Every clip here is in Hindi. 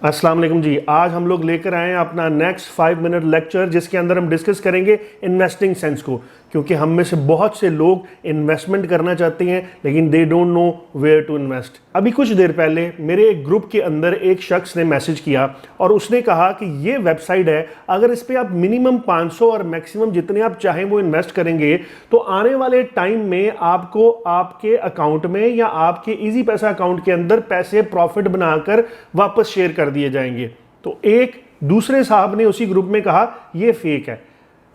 अस्सलाम वालेकुम जी। आज हम लोग लेकर आए हैं अपना नेक्स्ट 5 मिनट लेक्चर, जिसके अंदर हम डिस्कस करेंगे इन्वेस्टिंग सेंस को। क्योंकि हम में से बहुत से लोग इन्वेस्टमेंट करना चाहते हैं लेकिन they don't know where to invest. अभी कुछ देर पहले मेरे एक ग्रुप के अंदर एक शख्स ने मैसेज किया और उसने कहा कि ये वेबसाइट है, अगर इस पर आप मिनिमम 500 और मैक्सिमम जितने आप चाहें वो इन्वेस्ट करेंगे तो आने वाले टाइम में आपको आपके अकाउंट में या आपके इजी पैसा अकाउंट के अंदर पैसे प्रॉफिट बनाकर वापस शेयर कर दिए जाएंगे। तो एक दूसरे साहब ने उसी ग्रुप में कहा ये फेक है।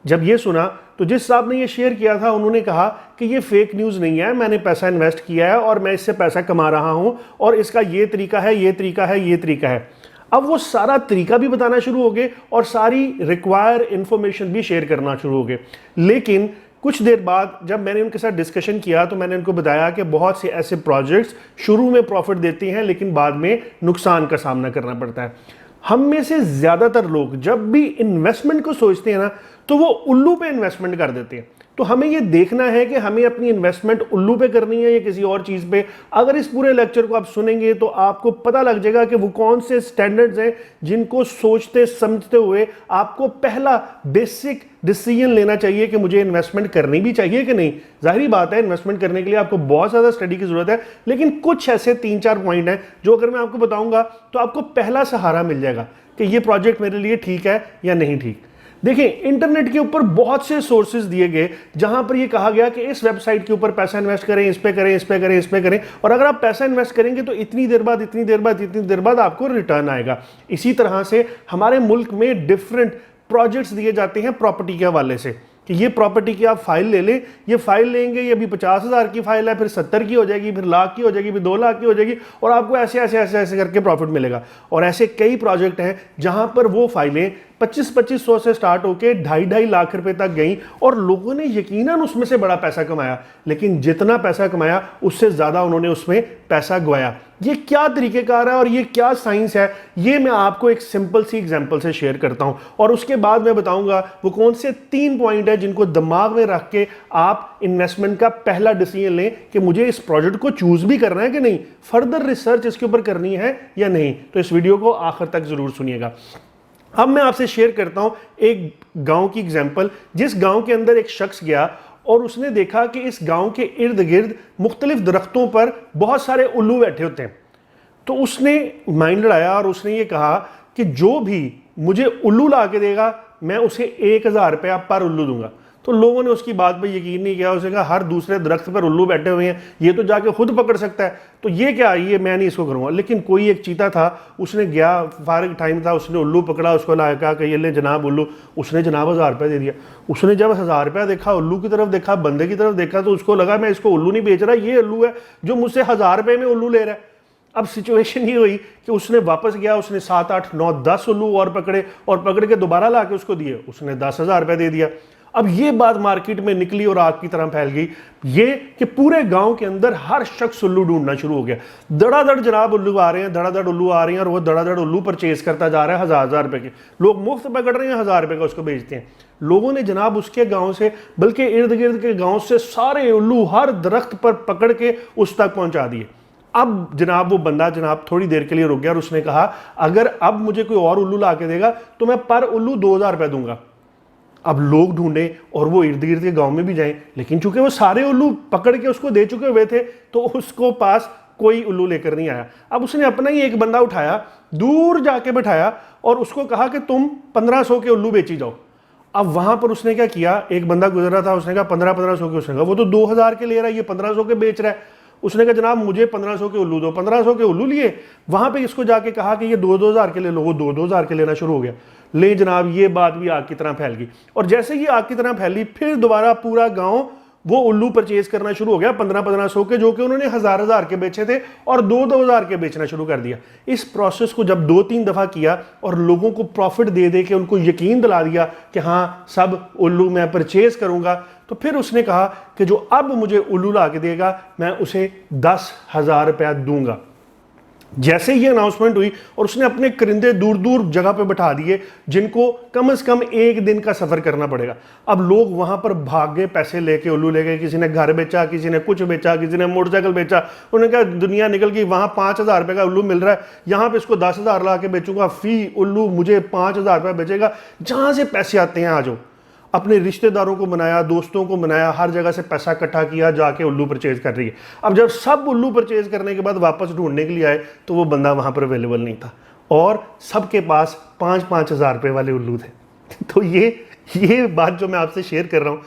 जब ये सुना तो जिस साहब ने ये शेयर किया था उन्होंने कहा कि ये फेक न्यूज़ नहीं है, मैंने पैसा इन्वेस्ट किया है और मैं इससे पैसा कमा रहा हूं और इसका ये तरीका है, ये तरीका है, ये तरीका है। अब वो सारा तरीका भी बताना शुरू हो गए और सारी रिक्वायर इंफॉर्मेशन भी शेयर करना शुरू हो गए। लेकिन कुछ देर बाद जब मैंने उनके साथ डिस्कशन किया तो मैंने उनको बताया कि बहुत से ऐसे प्रोजेक्ट्स शुरू में प्रॉफिट देती हैं लेकिन बाद में नुकसान का सामना करना पड़ता है। हम में से ज़्यादातर लोग जब भी इन्वेस्टमेंट को सोचते हैं ना तो वो उल्लू पे इन्वेस्टमेंट कर देते हैं। तो हमें ये देखना है कि हमें अपनी इन्वेस्टमेंट उल्लू पे करनी है या किसी और चीज़ पे। अगर इस पूरे लेक्चर को आप सुनेंगे तो आपको पता लग जाएगा कि वो कौन से स्टैंडर्ड्स हैं जिनको सोचते समझते हुए आपको पहला बेसिक डिसीजन लेना चाहिए कि मुझे इन्वेस्टमेंट करनी भी चाहिए कि नहीं। जाहिर बात है इन्वेस्टमेंट करने के लिए आपको बहुत ज़्यादा स्टडी की ज़रूरत है, लेकिन कुछ ऐसे 3-4 पॉइंट हैं जो अगर मैं आपको बताऊंगा तो आपको पहला सहारा मिल जाएगा कि ये प्रोजेक्ट मेरे लिए ठीक है या नहीं ठीक। देखिए, इंटरनेट के ऊपर बहुत से सोर्सेज दिए गए जहां पर यह कहा गया कि इस वेबसाइट के ऊपर पैसा इन्वेस्ट करें, इस पे करें, इस पे करें, इस पे करें, और अगर आप पैसा इन्वेस्ट करेंगे तो इतनी देर बाद इतनी देर बाद इतनी देर बाद आपको रिटर्न आएगा। इसी तरह से हमारे मुल्क में डिफरेंट प्रोजेक्ट्स दिए जाते हैं प्रॉपर्टी के हवाले से कि ये प्रॉपर्टी की आप फाइल ले लें, ये फाइल लेंगे, ये अभी 50,000 की फाइल है, फिर 70 की हो जाएगी, फिर लाख की हो जाएगी, फिर 2 लाख की हो जाएगी और आपको ऐसे ऐसे ऐसे ऐसे करके प्रॉफिट मिलेगा। और ऐसे कई प्रोजेक्ट हैं जहां पर वो फाइलें 25-2500 से स्टार्ट होकर 2.5-2.5 लाख रुपए तक गई और लोगों ने यकीनन उसमें से बड़ा पैसा कमाया, लेकिन जितना पैसा कमाया उससे ज़्यादा उन्होंने उसमें पैसा गवाया। ये क्या तरीक़ेकार है और ये क्या साइंस है, ये मैं आपको एक सिंपल सी एग्जांपल से शेयर करता हूं और उसके बाद मैं बताऊंगा वो कौन से 3 पॉइंट है जिनको दिमाग में रख के आप इन्वेस्टमेंट का पहला डिसीजन लें कि मुझे इस प्रोजेक्ट को चूज भी करना है कि नहीं, फर्दर रिसर्च इसके ऊपर करनी है या नहीं। तो इस वीडियो को आखिर तक ज़रूर सुनिएगा। अब मैं आपसे शेयर करता हूं एक गांव की एग्जांपल, जिस गांव के अंदर एक शख्स गया और उसने देखा कि इस गांव के इर्द गिर्द मुख्तलिफ दरख्तों पर बहुत सारे उल्लू बैठे होते हैं। तो उसने माइंड लड़ाया और उसने ये कहा कि जो भी मुझे उल्लू ला के देगा मैं उसे 1000 रुपया पर उल्लू दूंगा। तो लोगों ने उसकी बात पर यकीन नहीं किया। उसने कहा हर दूसरे दरख्त पर उल्लू बैठे हुए हैं, ये तो जाके खुद पकड़ सकता है, तो ये क्या, ये मैं नहीं इसको करूँगा। लेकिन कोई एक चीता था, उसने गया, फारिग टाइम था, उसने उल्लू पकड़ा, उसको लाया, कहा कि ये ले जनाब उल्लू। उसने जनाब 1000 रुपया दे दिया। उसने जब 1000 रुपया देखा, उल्लू की तरफ देखा, बंदे की तरफ देखा, तो उसको लगा मैं इसको उल्लू नहीं बेच रहा, ये उल्लू है जो मुझसे 1000 रुपये में उल्लू ले रहा है। अब सिचुएशन ये हुई कि उसने वापस गया, उसने 7, 8, 9, 10 उल्लू और पकड़े और पकड़ के दोबारा ला के उसको दिए। उसने 10,000 रुपये दे दिया। अब ये बात मार्केट में निकली और आग की तरह फैल गई, ये कि पूरे गांव के अंदर हर शख्स उल्लू ढूंढना शुरू हो गया। धड़ाधड़ जनाब उल्लू आ रहे हैं, धड़ाधड़ उल्लू आ रहे हैं और वो धड़ाधड़ उल्लू परचेज करता जा रहा है 1000-1000 रुपए के। लोग मुफ्त पकड़ रहे हैं, 1000 रुपए का उसको बेचते हैं। लोगों ने जनाब उसके गांव से, बल्कि इर्द गिर्द के गांव से सारे उल्लू हर दरख्त पर पकड़ के उस तक पहुंचा दिए। अब जनाब वो बंदा जनाब थोड़ी देर के लिए रुक गया और उसने कहा अगर अब मुझे कोई और उल्लू ला के देगा तो मैं पर उल्लू 2000 रुपये दूंगा। अब लोग ढूंढे और वो इर्द गिर्द के गांव में भी जाएं, लेकिन चूंकि वो सारे उल्लू पकड़ के उसको दे चुके हुए थे तो उसको पास कोई उल्लू लेकर नहीं आया। अब उसने अपना ही एक बंदा उठाया, दूर जाके बैठाया और उसको कहा कि तुम 1500 के उल्लू बेची जाओ। अब वहां पर उसने क्या किया, एक बंदा गुजर रहा था, उसने कहा 1500 के। उसने कहा वो तो 2000 के ले रहा है, ये 1500 के बेच रहा है। उसने कहा जनाब मुझे 1500 के उल्लू दो। 1500 के उल्लू लिए, वहां पे इसको जाके कहा कि ये 2-2000 के ले लो। वो 2-2000 के लेना शुरू हो गया। ले जनाब ये बात भी आग की तरह फैल गई और जैसे ही आग की तरह फैली फिर दोबारा पूरा गांव वो उल्लू परचेज करना शुरू हो गया 1500-1500 के, जो कि उन्होंने 1000-1000 के बेचे थे और 2-2000 के बेचना शुरू कर दिया। इस प्रोसेस को जब 2-3 दफ़ा किया और लोगों को प्रॉफिट दे दे के उनको यकीन दिला दिया कि हाँ सब उल्लू मैं परचेज करूंगा, तो फिर उसने कहा कि जो अब मुझे उल्लू ला के देगा मैं उसे 10,000 रुपया दूंगा। जैसे ही अनाउंसमेंट हुई और उसने अपने करिंदे दूर दूर जगह पे बैठा दिए जिनको कम से कम एक दिन का सफर करना पड़ेगा। अब लोग वहां पर भाग गए, पैसे लेके, उल्लू ले गए, किसी ने घर बेचा, किसी ने कुछ बेचा, किसी ने मोटरसाइकिल बेचा। उन्होंने कहा दुनिया निकल गई, वहां 5,000 रुपए का उल्लू मिल रहा है, यहां पे इसको 10,000 ला के बेचूंगा, फी उल्लू मुझे 5,000 रुपए बेचेगा। जहां से पैसे आते हैं आ जाओ। अपने रिश्तेदारों को बनाया, दोस्तों को बनाया, हर जगह से पैसा इकट्ठा किया, जाके उल्लू परचेज कर रही है। अब जब सब उल्लू परचेज करने के बाद वापस ढूंढने के लिए आए तो वो बंदा वहां पर अवेलेबल नहीं था और सबके पास 5-5 हज़ार रुपए वाले उल्लू थे। तो ये बात जो मैं आपसे शेयर कर रहा हूं,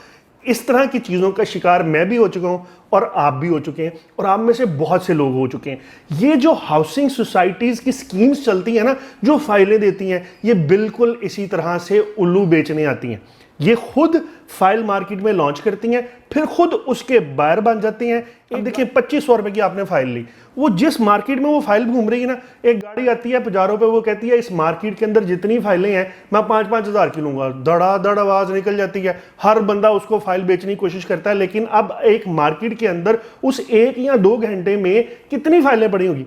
इस तरह की चीज़ों का शिकार मैं भी हो चुका हूं और आप भी हो चुके हैं और आप में से बहुत से लोग हो चुके हैं। ये जो हाउसिंग सोसाइटीज़ की स्कीम्स चलती हैं ना, जो फाइलें देती हैं, ये बिल्कुल इसी तरह से उल्लू बेचने आती हैं। ये खुद फाइल मार्केट में लॉन्च करती हैं, फिर खुद उसके बायर बन जाती हैं। एक देखिए 2500 रुपए की आपने फाइल ली, वो जिस मार्केट में वो फाइल घूम रही है ना, एक गाड़ी आती है बाजारों पे, वो कहती है इस मार्केट के अंदर जितनी फाइलें हैं मैं 5-5 हज़ार की लूंगा। धड़ाधड़ आवाज निकल जाती है, हर बंदा उसको फाइल बेचने की कोशिश करता है। लेकिन अब एक मार्केट के अंदर उस 1 या 2 घंटे में कितनी फाइलें पड़ी होगी?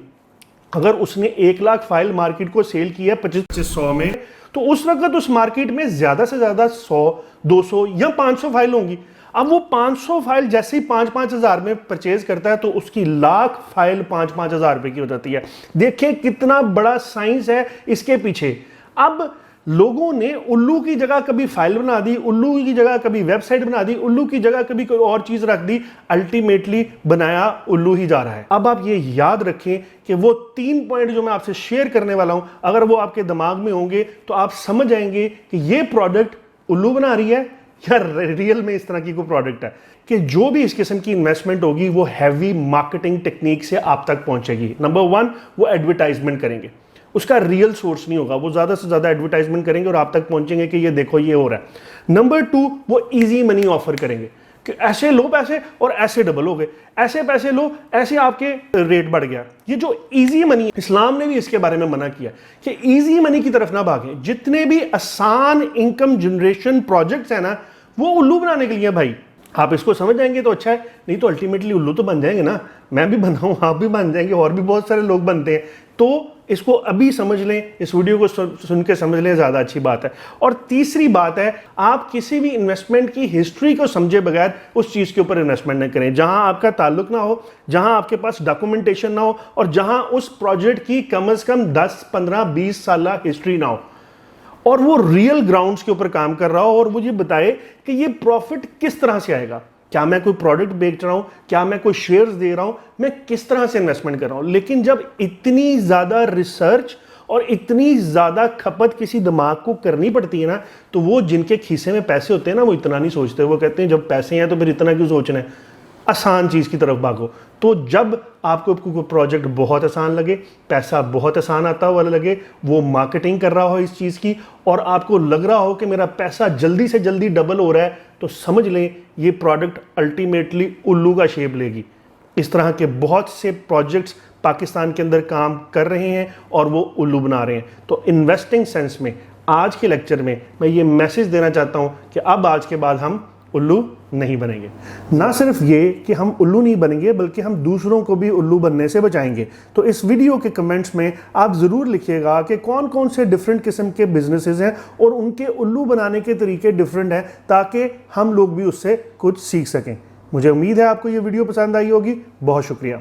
अगर उसने 1 लाख फाइल मार्केट को सेल की है 2500 में, तो उस वक्त उस मार्केट में ज्यादा से ज्यादा 100, 200 या 500 फाइल होंगी। अब वो 500 फाइल जैसे ही 5-5 हज़ार में परचेज करता है तो उसकी लाख फाइल 5-5 हज़ार रुपए की हो जाती है। देखिए कितना बड़ा साइंस है इसके पीछे। अब लोगों ने उल्लू की जगह कभी फाइल बना दी, उल्लू की जगह कभी वेबसाइट बना दी, उल्लू की जगह कभी कोई और चीज रख दी, अल्टीमेटली बनाया उल्लू ही जा रहा है। अब आप ये याद रखें कि वो 3 पॉइंट जो मैं आपसे शेयर करने वाला हूं, अगर वो आपके दिमाग में होंगे तो आप समझ जाएंगे कि ये प्रोडक्ट उल्लू बना रही है या रियल में इस तरह की कोई प्रोडक्ट है। कि जो भी इस किस्म की इन्वेस्टमेंट होगी वो हैवी मार्केटिंग टेक्निक से आप तक पहुंचेगी। नंबर 1, वो एडवर्टाइजमेंट करेंगे, उसका रियल सोर्स नहीं होगा, वो ज्यादा से ज्यादा एडवर्टाइजमेंट करेंगे और आप तक पहुंचेंगे कि ये देखो ये हो रहा है। नंबर 2, वो इजी मनी ऑफर करेंगे कि ऐसे लो पैसे और ऐसे डबल हो गए, ऐसे पैसे लो ऐसे आपके रेट बढ़ गया। ये जो इजी मनी, इस्लाम ने भी इसके बारे में मना किया कि इजी मनी की तरफ ना भागें। जितने भी आसान इनकम जनरेशन प्रोजेक्ट्स हैं ना, वो उल्लू बनाने के लिए भाई। आप इसको समझ जाएंगे तो अच्छा है, नहीं तो अल्टीमेटली उल्लू तो बन जाएंगे ना। मैं भी बना हूं, आप भी बन जाएंगे, और भी बहुत सारे लोग बनते हैं। तो इसको अभी समझ लें, इस वीडियो को सुन के समझ लें, ज़्यादा अच्छी बात है। और तीसरी बात है, आप किसी भी इन्वेस्टमेंट की हिस्ट्री को समझे बगैर उस चीज़ के ऊपर इन्वेस्टमेंट न करें जहां आपका ताल्लुक ना हो, जहां आपके पास डॉक्यूमेंटेशन ना हो और जहां उस प्रोजेक्ट की कम से कम 10, 15, 20 साल हिस्ट्री ना हो और वो रियल ग्राउंड्स के ऊपर काम कर रहा हो और मुझे बताए कि ये प्रॉफिट किस तरह से आएगा। क्या मैं कोई प्रोडक्ट बेच रहा हूं, क्या मैं कोई शेयर्स दे रहा हूं, मैं किस तरह से इन्वेस्टमेंट कर रहा हूं। लेकिन जब इतनी ज्यादा रिसर्च और इतनी ज्यादा खपत किसी दिमाग को करनी पड़ती है ना, तो वो जिनके खीसे में पैसे होते हैं ना, वो इतना नहीं सोचते। वो कहते हैं जब पैसे हैं तो फिर इतना क्यों सोचना है, आसान चीज की तरफ भागो। तो जब आपको कोई प्रोजेक्ट बहुत आसान लगे, पैसा बहुत आसान आता हुआ लगे, वो मार्केटिंग कर रहा हो इस चीज की और आपको लग रहा हो कि मेरा पैसा जल्दी से जल्दी डबल हो रहा है, तो समझ लें ये प्रोडक्ट अल्टीमेटली उल्लू का शेप लेगी। इस तरह के बहुत से प्रोजेक्ट्स पाकिस्तान के अंदर काम कर रहे हैं और वो उल्लू बना रहे हैं। तो इन्वेस्टिंग सेंस में आज के लेक्चर में मैं ये मैसेज देना चाहता हूं कि अब आज के बाद हम उल्लू नहीं बनेंगे। ना सिर्फ ये कि हम उल्लू नहीं बनेंगे, बल्कि हम दूसरों को भी उल्लू बनने से बचाएंगे। तो इस वीडियो के कमेंट्स में आप ज़रूर लिखिएगा कि कौन कौन से डिफरेंट किस्म के बिजनेसेस हैं और उनके उल्लू बनाने के तरीके डिफरेंट हैं, ताकि हम लोग भी उससे कुछ सीख सकें। मुझे उम्मीद है आपको ये वीडियो पसंद आई होगी। बहुत शुक्रिया।